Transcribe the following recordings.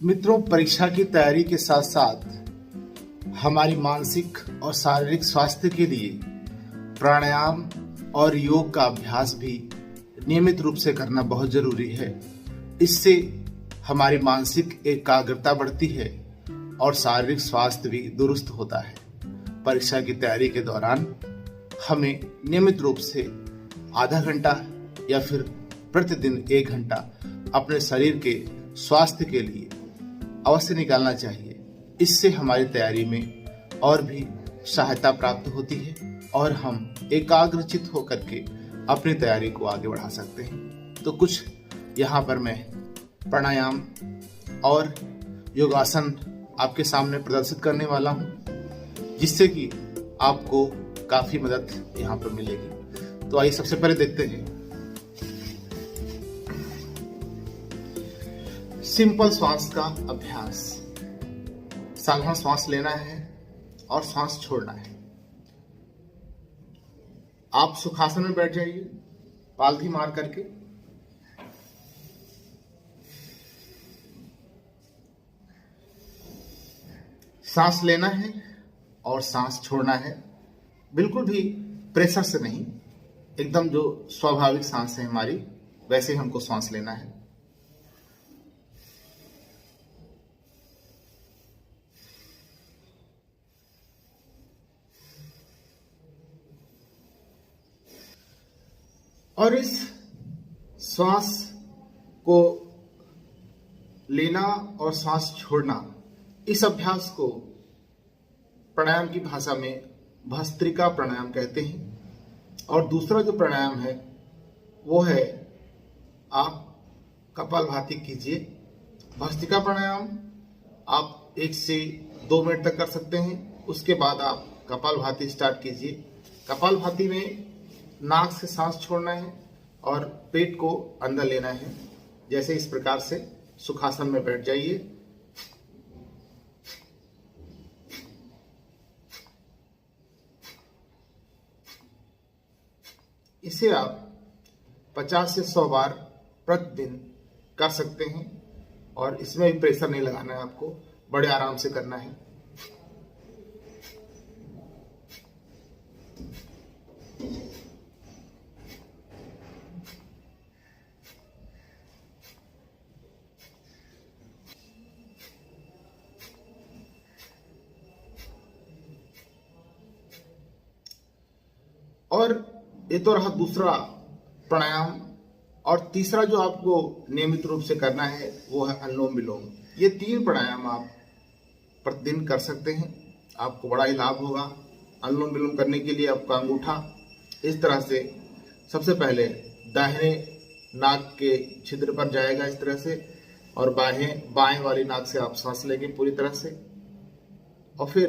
मित्रों, परीक्षा की तैयारी के साथ साथ हमारी मानसिक और शारीरिक स्वास्थ्य के लिए प्राणायाम और योग का अभ्यास भी नियमित रूप से करना बहुत जरूरी है। इससे हमारी मानसिक एकाग्रता बढ़ती है और शारीरिक स्वास्थ्य भी दुरुस्त होता है। परीक्षा की तैयारी के दौरान हमें नियमित रूप से आधा घंटा या फिर प्रतिदिन 1 घंटा अपने शरीर के स्वास्थ्य के लिए अवश्य निकालना चाहिए। इससे हमारी तैयारी में और भी सहायता प्राप्त होती है और हम एकाग्रचित होकर के अपनी तैयारी को आगे बढ़ा सकते हैं। तो कुछ यहाँ पर मैं प्राणायाम और योगासन आपके सामने प्रदर्शित करने वाला हूँ, जिससे कि आपको काफी मदद यहाँ पर मिलेगी। तो आइए सबसे पहले देखते हैं सिंपल श्वास का अभ्यास। साधारण श्वास लेना है और श्वास छोड़ना है। आप सुखासन में बैठ जाइए, पालथी मार करके। सांस लेना है और सांस छोड़ना है, बिल्कुल भी प्रेशर से नहीं, एकदम जो स्वाभाविक सांस है हमारी वैसे हमको सांस लेना है। और इस श्वास को लेना और श्वास छोड़ना, इस अभ्यास को प्राणायाम की भाषा में भस्त्रिका प्राणायाम कहते हैं। और दूसरा जो प्राणायाम है वो है, आप कपालभाति कीजिए। भस्त्रिका प्राणायाम आप 1 से 2 मिनट तक कर सकते हैं। उसके बाद आप कपालभाति स्टार्ट कीजिए। कपालभाति में नाक से सांस छोड़ना है और पेट को अंदर लेना है। जैसे इस प्रकार से सुखासन में बैठ जाइए। इसे आप 50 से 100 बार प्रतिदिन कर सकते हैं और इसमें भी प्रेशर नहीं लगाना है, आपको बड़े आराम से करना है। और ये तो रहा दूसरा प्राणायाम। और तीसरा जो आपको नियमित रूप से करना है वो है अनुलोम विलोम। ये 3 प्राणायाम आप प्रतिदिन कर सकते हैं, आपको बड़ा ही लाभ होगा। अनुलोम विलोम करने के लिए आपका अंगूठा इस तरह से सबसे पहले दाहिने नाक के छिद्र पर जाएगा इस तरह से, और बाएं वाली नाक से आप सांस लेंगे पूरी तरह से, और फिर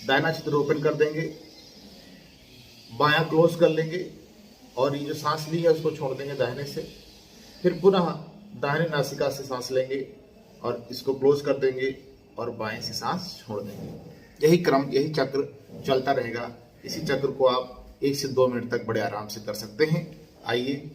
दाहिना छिद्र ओपन कर देंगे, बायां क्लोज कर लेंगे और ये जो सांस ली है उसको छोड़ देंगे दाहिने से। फिर पुनः दाहिने नासिका से सांस लेंगे और इसको क्लोज कर देंगे और बाएं से सांस छोड़ देंगे। यही क्रम, यही चक्र चलता रहेगा। इसी चक्र को आप 1 से 2 मिनट तक बड़े आराम से कर सकते हैं। आइए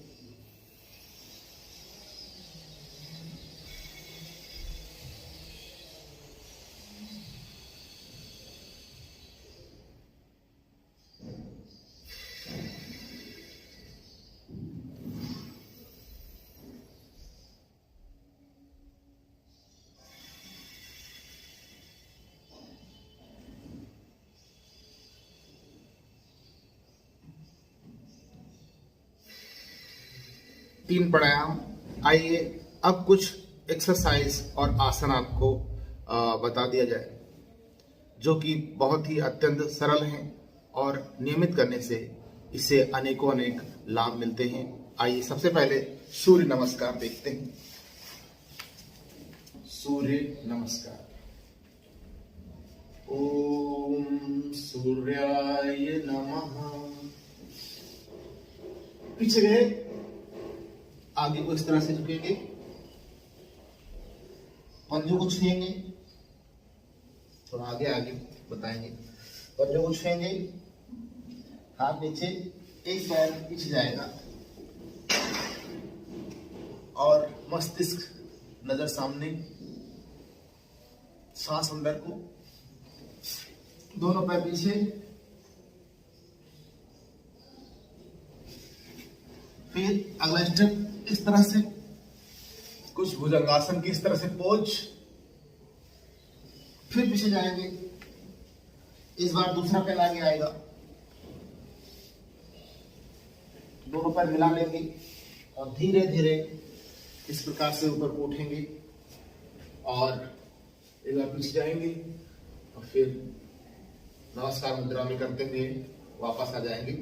तीन प्राणायाम। आइए अब कुछ एक्सरसाइज और आसन आपको बता दिया जाए, जो कि बहुत ही अत्यंत सरल हैं और नियमित करने से इससे अनेकों अनेक लाभ मिलते हैं। आइए सबसे पहले सूर्य नमस्कार देखते हैं। सूर्य नमस्कार। ओम सूर्याय नमः। पीछे गए, आगे को इस तरह से झुकेंगे, पंजों को छुएंगे, थोड़ा आगे आगे बताएंगे। पंजों को छुएंगे, हाथ नीचे, एक पैर पीछे जाएगा और मस्तिष्क नजर सामने, सांस अंदर को, दोनों पैर पीछे, फिर अगला स्टेप इस तरह से, कुछ भुजंगासन की इस तरह से पोज, फिर पीछे जाएंगे। इस बार दूसरा पैर आगे आएगा, दोनों पैर मिला लेंगे और धीरे धीरे इस प्रकार से ऊपर को उठेंगे और एक बार पीछे जाएंगे और फिर नमस्कार मुद्रा में करते हुए वापस आ जाएंगे।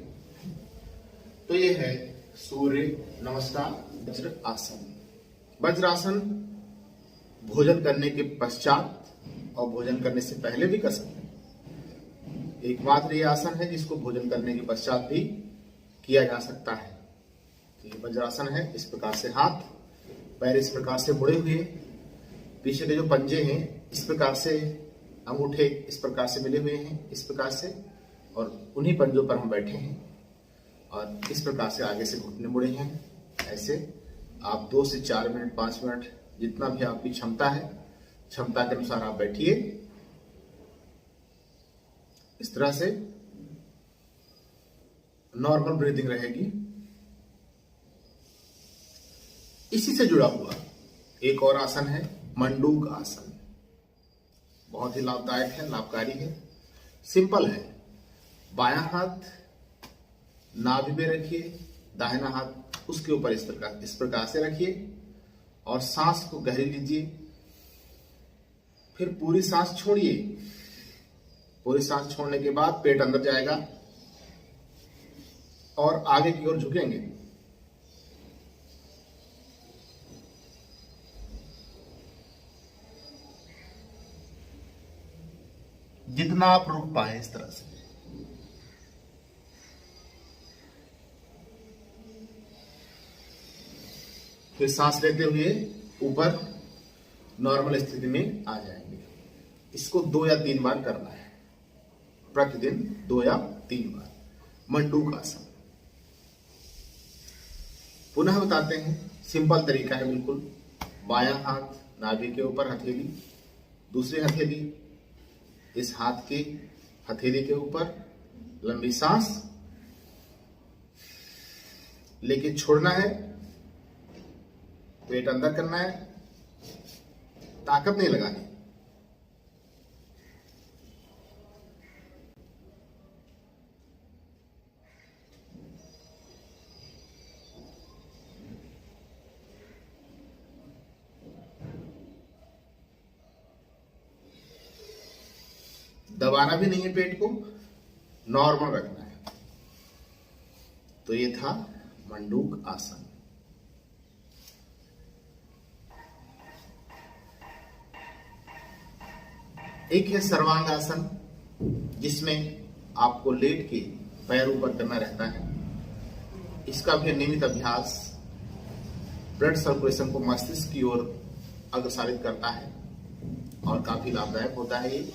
तो ये है सूर्य नमस्कार वज्र आसन। वज्रासन भोजन करने के पश्चात और भोजन करने से पहले भी कर सकते हैं। एकमात्र ये आसन है जिसको भोजन करने के पश्चात भी किया जा सकता है। तो ये वज्रासन है। इस प्रकार से हाथ पैर इस प्रकार से मुड़े हुए, पीछे के जो पंजे हैं इस प्रकार से, अंगूठे इस प्रकार से मिले हुए हैं इस प्रकार से, और उन्हीं पंजों पर हम बैठे हैं और इस प्रकार से आगे से घुटने मुड़े हैं। ऐसे आप 2 से 4 मिनट 5 मिनट जितना भी आपकी क्षमता है, क्षमता के अनुसार आप बैठिए। इस तरह से नॉर्मल ब्रीदिंग रहेगी। इसी से जुड़ा हुआ एक और आसन है मंडूक आसन। बहुत ही लाभदायक है, लाभकारी है, सिंपल है। बायां हाथ नाभि में रखिए, दाहिना हाथ उसके ऊपर इस प्रकार से रखिए और सांस को गहरी लीजिए। फिर पूरी सांस छोड़िए। पूरी सांस छोड़ने के बाद पेट अंदर जाएगा और आगे की ओर झुकेंगे। जितना आप रुक पाए इस तरह से। फिर सांस लेते हुए ऊपर नॉर्मल स्थिति में आ जाएंगे। इसको 2 या 3 बार करना है, प्रतिदिन 2 या 3 बार। मंडूक आसन पुनः बताते हैं, सिंपल तरीका है बिल्कुल। बायां हाथ नाभि के ऊपर हथेली, दूसरी हथेली इस हाथ के हथेली के ऊपर, लंबी सांस लेके छोड़ना है, पेट अंदर करना है, ताकत नहीं लगानी। दबाना भी नहीं है, पेट को नॉर्मल रखना है। तो ये था मंडूक आसन। एक है सर्वांग आसन, जिसमें आपको लेट के पैर ऊपर करना रहता है। इसका भी नियमित अभ्यास ब्लड सर्कुलेशन को मस्तिष्क की ओर अग्रसारित करता है और काफी लाभदायक होता है ये।